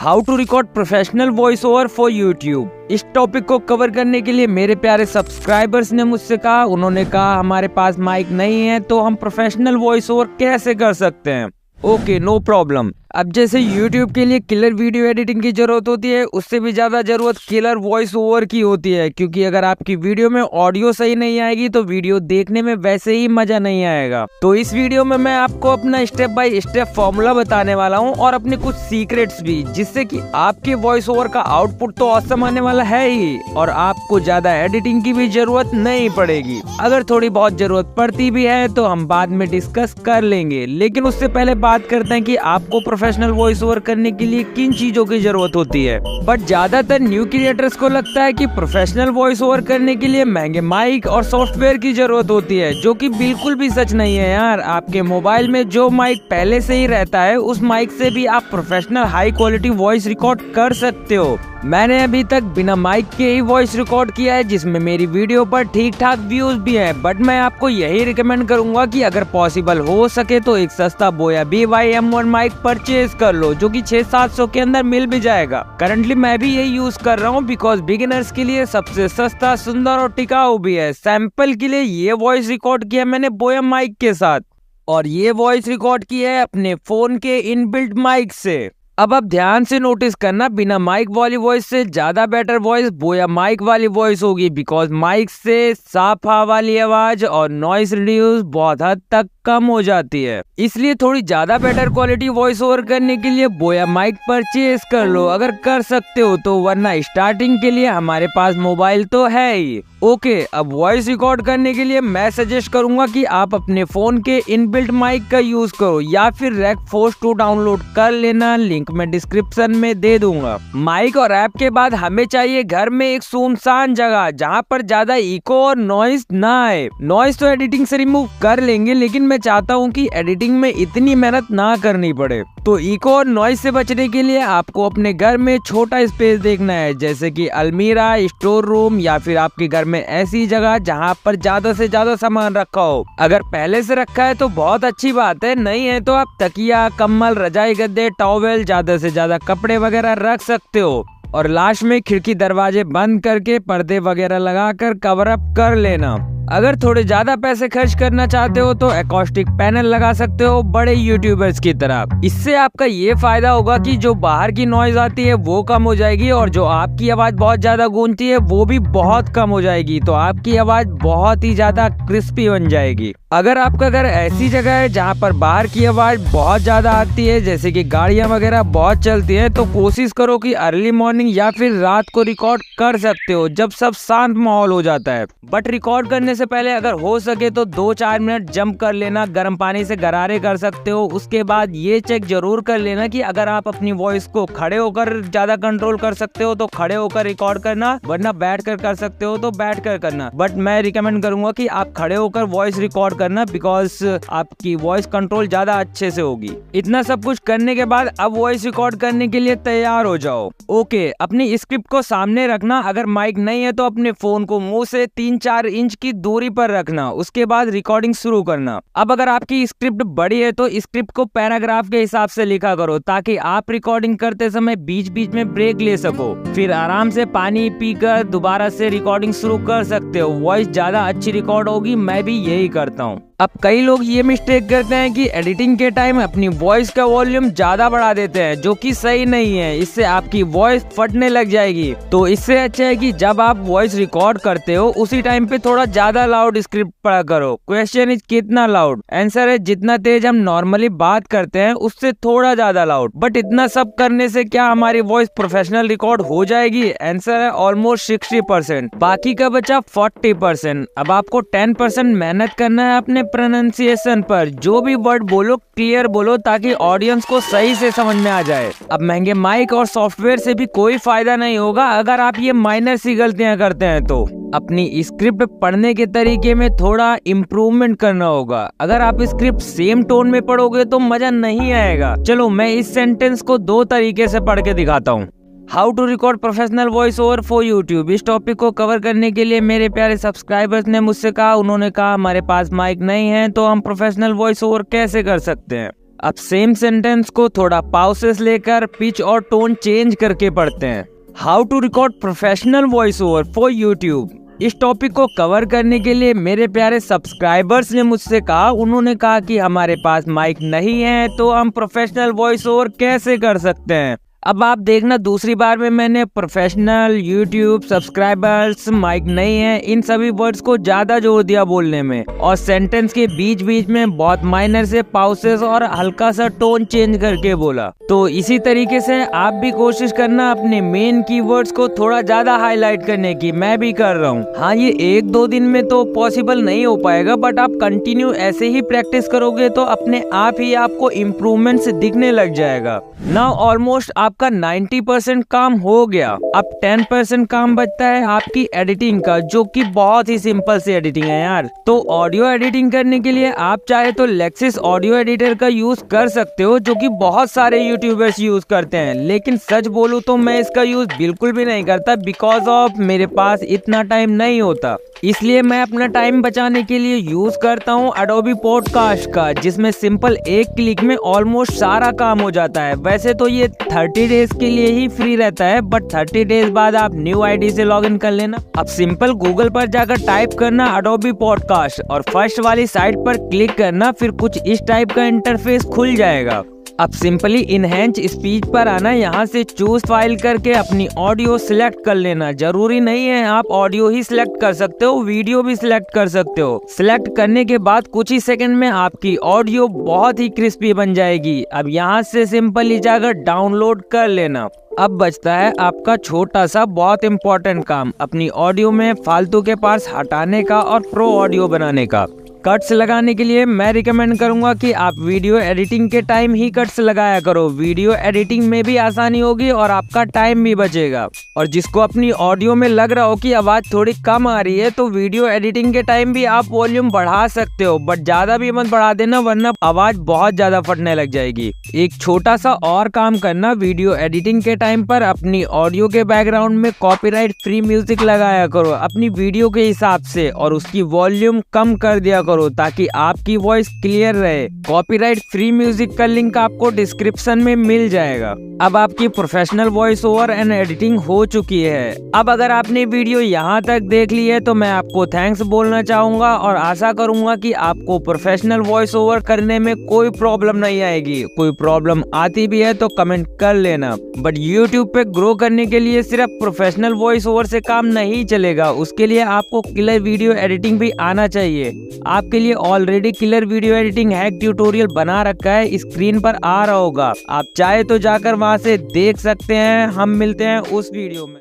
How to record professional voice over for YouTube. इस topic को cover करने के लिए मेरे प्यारे सब्सक्राइबर्स ने मुझसे कहा, उन्होंने कहा हमारे पास माइक नहीं है तो हम प्रोफेशनल वॉइस ओवर कैसे कर सकते हैं। Okay, no problem. अब जैसे YouTube के लिए किलर वीडियो एडिटिंग की जरूरत होती है, उससे भी ज्यादा जरूरत किलर वॉइस ओवर की होती है, क्योंकि अगर आपकी वीडियो में ऑडियो सही नहीं आएगी तो वीडियो देखने में वैसे ही मजा नहीं आएगा। तो इस वीडियो में मैं आपको अपना स्टेप बाय स्टेप फॉर्मूला बताने वाला हूँ और अपने कुछ सीक्रेट्स भी, जिससे कि आपके वॉइस ओवर का आउटपुट तो ऑसम आने वाला है ही और आपको ज्यादा एडिटिंग की भी जरूरत नहीं पड़ेगी। अगर थोड़ी बहुत जरूरत पड़ती भी है तो हम बाद में डिस्कस कर लेंगे, लेकिन उससे पहले बात करते हैं कि आपको प्रोफेशनल वॉइस ओवर करने के लिए किन चीजों की जरूरत होती है। बट ज्यादातर न्यू क्रिएटर्स को लगता है कि प्रोफेशनल वॉइस ओवर करने के लिए महंगे माइक और सॉफ्टवेयर की जरूरत होती है, जो कि बिल्कुल भी सच नहीं है यार। आपके मोबाइल में जो माइक पहले से ही रहता है, उस माइक से भी आप professional high quality voice record कर सकते हो। मैंने अभी तक बिना माइक के ही वॉइस रिकॉर्ड किया है, जिसमें मेरी वीडियो पर ठीक ठाक व्यूज भी हैं। बट मैं आपको यही रिकमेंड करूंगा कि अगर पॉसिबल हो सके तो एक सस्ता बोया BY-M1 माइक परचेज कर लो, जो कि 600-700 के अंदर मिल भी जाएगा। करंटली मैं भी यही यूज कर रहा हूँ, बिकॉज बिगिनर्स के लिए सबसे सस्ता, सुंदर और टिकाऊ भी है। सैंपल के लिए ये वॉइस रिकॉर्ड किया मैंने बोया माइक के साथ, और ये वॉइस रिकॉर्ड किया है अपने फोन के इनबिल्ट माइक से। अब आप ध्यान से नोटिस करना, बिना माइक वाली वॉइस से ज्यादा बेटर वॉइस बोया माइक वाली वॉइस होगी, बिकॉज माइक से साफ हवा वाली आवाज और नॉइस रिड्यूस बहुत हद तक कम हो जाती है। इसलिए थोड़ी ज्यादा बेटर क्वालिटी वॉइस ओवर करने के लिए बोया माइक परचेज कर लो अगर कर सकते हो तो, वरना स्टार्टिंग के लिए हमारे पास मोबाइल तो है ही। ओके, अब वॉइस रिकॉर्ड करने के लिए मैं सजेस्ट करूंगा कि आप अपने फोन के इनबिल्ट माइक का यूज करो, या फिर रैक फोर्स 2 डाउनलोड कर लेना, लिंक मैं डिस्क्रिप्शन में दे दूंगा। माइक और ऐप के बाद हमें चाहिए घर में एक सुनसान जगह, जहाँ पर ज्यादा इको और नॉइस ना आए। नॉइस तो एडिटिंग से रिमूव कर लेंगे, लेकिन मैं चाहता हूँ कि एडिटिंग में इतनी मेहनत ना करनी पड़े। तो इको और नॉइस से बचने के लिए आपको अपने घर में छोटा स्पेस देखना है, जैसे कि अलमीरा, स्टोर रूम, या फिर आपके घर में ऐसी जगह जहाँ पर ज्यादा से ज्यादा सामान रखा हो। अगर पहले से रखा है तो बहुत अच्छी बात है, नहीं है तो आप तकिया, कम्बल, रजाई गद्दे, टॉवेल, ज्यादा से ज्यादा कपड़े वगैरह रख सकते हो। और लास्ट में खिड़की दरवाजे बंद करके पर्दे वगैरह लगाकर कवर अप कर लेना। अगर थोड़े ज्यादा पैसे खर्च करना चाहते हो तो एकॉस्टिक पैनल लगा सकते हो, बड़े यूट्यूबर्स की तरह। इससे आपका ये फायदा होगा कि जो बाहर की नॉइज आती है वो कम हो जाएगी, और जो आपकी आवाज बहुत ज्यादा गूंजती है वो भी बहुत कम हो जाएगी। तो आपकी आवाज बहुत ही ज्यादा क्रिस्पी बन जाएगी। अगर आपका घर ऐसी जगह है जहाँ पर बाहर की आवाज बहुत ज्यादा आती है, जैसे कि गाड़ियाँ वगैरह बहुत चलती है, तो कोशिश करो कि अर्ली मॉर्निंग या फिर रात को रिकॉर्ड कर सकते हो, जब सब शांत माहौल हो जाता है। बट रिकॉर्ड करने से पहले अगर हो सके तो 2-4 मिनट जंप कर लेना, गर्म पानी से गरारे कर सकते हो। उसके बाद ये चेक जरूर कर लेना कि अगर आप अपनी वॉइस को खड़े होकर ज्यादा कंट्रोल कर सकते हो तो खड़े होकर रिकॉर्ड करना, वरना बैठ कर सकते हो तो बैठ कर करना। बट मैं रिकमेंड करूंगा कि आप खड़े होकर वॉइस रिकॉर्ड करना, बिकॉज आपकी वॉइस कंट्रोल ज्यादा अच्छे से होगी। इतना सब कुछ करने के बाद अब वॉइस रिकॉर्ड करने के लिए तैयार हो जाओ। ओके, अपनी स्क्रिप्ट को सामने रखना। अगर माइक नहीं है तो अपने फोन को मुंह से 3-4 इंच की दूरी पर रखना। उसके बाद रिकॉर्डिंग शुरू करना। अब अगर आपकी स्क्रिप्ट बड़ी है तो स्क्रिप्ट को पैराग्राफ के हिसाब से लिखा करो, ताकि आप रिकॉर्डिंग करते समय बीच बीच में ब्रेक ले सको। फिर आराम से पानी पीकर दोबारा से रिकॉर्डिंग शुरू कर सकते हो। वॉइस ज्यादा अच्छी रिकॉर्ड होगी, मैं भी यही करता हूँ। अब कई लोग ये मिस्टेक करते हैं कि एडिटिंग के टाइम अपनी वॉइस का वॉल्यूम ज्यादा बढ़ा देते हैं, जो कि सही नहीं है। इससे आपकी वॉइस फटने लग जाएगी। तो इससे अच्छा है कि जब आप वॉइस रिकॉर्ड करते हो उसी टाइम पे थोड़ा ज्यादा लाउड स्क्रिप्ट पढ़ा करो। क्वेश्चन इज कितना लाउड, आंसर है जितना तेज हम नॉर्मली बात करते हैं उससे थोड़ा ज्यादा लाउड। बट इतना सब करने से क्या हमारी वॉइस प्रोफेशनल रिकॉर्ड हो जाएगी? आंसर है ऑलमोस्ट 60%, बाकी का बचा 40%। अब आपको 10% मेहनत करना है अपने प्रोनाउंसिएशन पर। जो भी वर्ड बोलो क्लियर बोलो, ताकि ऑडियंस को सही से समझ में आ जाए। अब महंगे माइक और सॉफ्टवेयर से भी कोई फायदा नहीं होगा अगर आप ये माइनर सी गलतियां करते हैं। तो अपनी स्क्रिप्ट पढ़ने के तरीके में थोड़ा इम्प्रूवमेंट करना होगा। अगर आप स्क्रिप्ट सेम टोन में पढ़ोगे तो मजा नहीं आएगा। चलो मैं इस सेंटेंस को 2 तरीके से पढ़ के दिखाता हूँ। How to record professional voice over for YouTube. इस टॉपिक को कवर करने के लिए मेरे प्यारे सब्सक्राइबर्स ने मुझसे कहा, उन्होंने कहा हमारे पास माइक नहीं है तो हम प्रोफेशनल वॉइस ओवर कैसे कर सकते हैं। अब सेम सेंटेंस को थोड़ा पाउसेस लेकर पिच और टोन चेंज करके पढ़ते हैं। How to record professional voice over for YouTube. इस टॉपिक को कवर करने के लिए मेरे प्यारे सब्सक्राइबर्स ने मुझसे कहा, उन्होंने कहा कि हमारे पास माइक नहीं है तो हम प्रोफेशनल वॉइस ओवर कैसे कर सकते हैं। अब आप देखना, दूसरी बार में मैंने प्रोफेशनल, यूट्यूब, सब्सक्राइबर्स, माइक नहीं है, इन सभी वर्ड्स को ज्यादा जोर दिया बोलने में, और सेंटेंस के बीच बीच में बहुत माइनर से पाउसेस और हल्का सा टोन चेंज करके बोला। तो इसी तरीके से आप भी कोशिश करना अपने मेन कीवर्ड्स को थोड़ा ज्यादा हाईलाइट करने की। मैं भी कर रहा हूँ। हाँ, ये 1-2 दिन में तो पॉसिबल नहीं हो पाएगा, बट आप कंटिन्यू ऐसे ही प्रैक्टिस करोगे तो अपने आप ही आपको इम्प्रूवमेंट दिखने लग जाएगा। नाउ ऑलमोस्ट आपका 90% काम हो गया। अब 10% काम बचता है आपकी एडिटिंग का, जो कि बहुत ही सिंपल सी एडिटिंग है यार। तो ऑडियो एडिटिंग करने के लिए आप चाहे तो लेक्सिस ऑडियो एडिटर का यूज कर सकते हो, जो कि बहुत सारे यूट्यूबर्स यूज करते हैं। लेकिन सच बोलूं तो मैं इसका यूज बिल्कुल भी नहीं करता, बिकॉज ऑफ मेरे पास इतना टाइम नहीं होता। इसलिए मैं अपना टाइम बचाने के लिए यूज करता हूँ एडोबी पॉडकास्ट का, जिसमें सिंपल एक क्लिक में ऑलमोस्ट सारा काम हो जाता है। वैसे तो ये 30 डेज के लिए ही फ्री रहता है, बट 30 डेज बाद आप न्यू आईडी से लॉगिन कर लेना। अब सिंपल गूगल पर जाकर टाइप करना एडोबी पॉडकास्ट और फर्स्ट वाली साइट पर क्लिक करना, फिर कुछ इस टाइप का इंटरफेस खुल जाएगा। अब सिंपली इनहेंस स्पीच पर आना, यहाँ से चूज फाइल करके अपनी ऑडियो सिलेक्ट कर लेना। जरूरी नहीं है आप ऑडियो ही सिलेक्ट कर सकते हो, वीडियो भी सिलेक्ट कर सकते हो। सिलेक्ट करने के बाद कुछ ही सेकंड में आपकी ऑडियो बहुत ही क्रिस्पी बन जाएगी। अब यहाँ से सिंपली जाकर डाउनलोड कर लेना। अब बचता है आपका छोटा सा बहुत इम्पोर्टेंट काम, अपनी ऑडियो में फालतू के पार्ट्स हटाने का और प्रो ऑडियो बनाने का। कट्स लगाने के लिए मैं रिकमेंड करूंगा कि आप वीडियो एडिटिंग के टाइम ही कट्स लगाया करो। वीडियो एडिटिंग में भी आसानी होगी और आपका टाइम भी बचेगा। और जिसको अपनी ऑडियो में लग रहा हो कि आवाज थोड़ी कम आ रही है, तो वीडियो एडिटिंग के टाइम भी आप वॉल्यूम बढ़ा सकते हो, बट ज्यादा भी मत बढ़ा देना, वरना आवाज बहुत ज्यादा फटने लग जाएगी। एक छोटा सा और काम करना, वीडियो एडिटिंग के टाइम पर अपनी ऑडियो के बैकग्राउंड में कॉपीराइट फ्री म्यूजिक लगाया करो अपनी वीडियो के हिसाब से, और उसकी वॉल्यूम कम कर दिया करो ताकि आपकी वॉइस क्लियर रहे। कॉपीराइट फ्री म्यूजिक का लिंक आपको डिस्क्रिप्शन में मिल जाएगा। अब आपकी professional voice over and editing हो चुकी है। अब अगर आपने वीडियो यहाँ तक देख ली है तो मैं आपको थैंक्स बोलना चाहूंगा और आशा करूंगा कि आपको प्रोफेशनल वॉइस ओवर करने में कोई प्रॉब्लम नहीं आएगी। कोई प्रॉब्लम आती भी है तो कमेंट कर लेना। बट यूट्यूब पे ग्रो करने के लिए सिर्फ प्रोफेशनल वॉइस ओवर से काम नहीं चलेगा, उसके लिए आपको क्लियर वीडियो एडिटिंग भी आना चाहिए। आपके लिए already clear video editing hack tutorial बना रखा है, स्क्रीन पर आ रहा होगा। आप चाहे तो जाकर वहां से देख सकते हैं। हम मिलते हैं उस वीडियो में।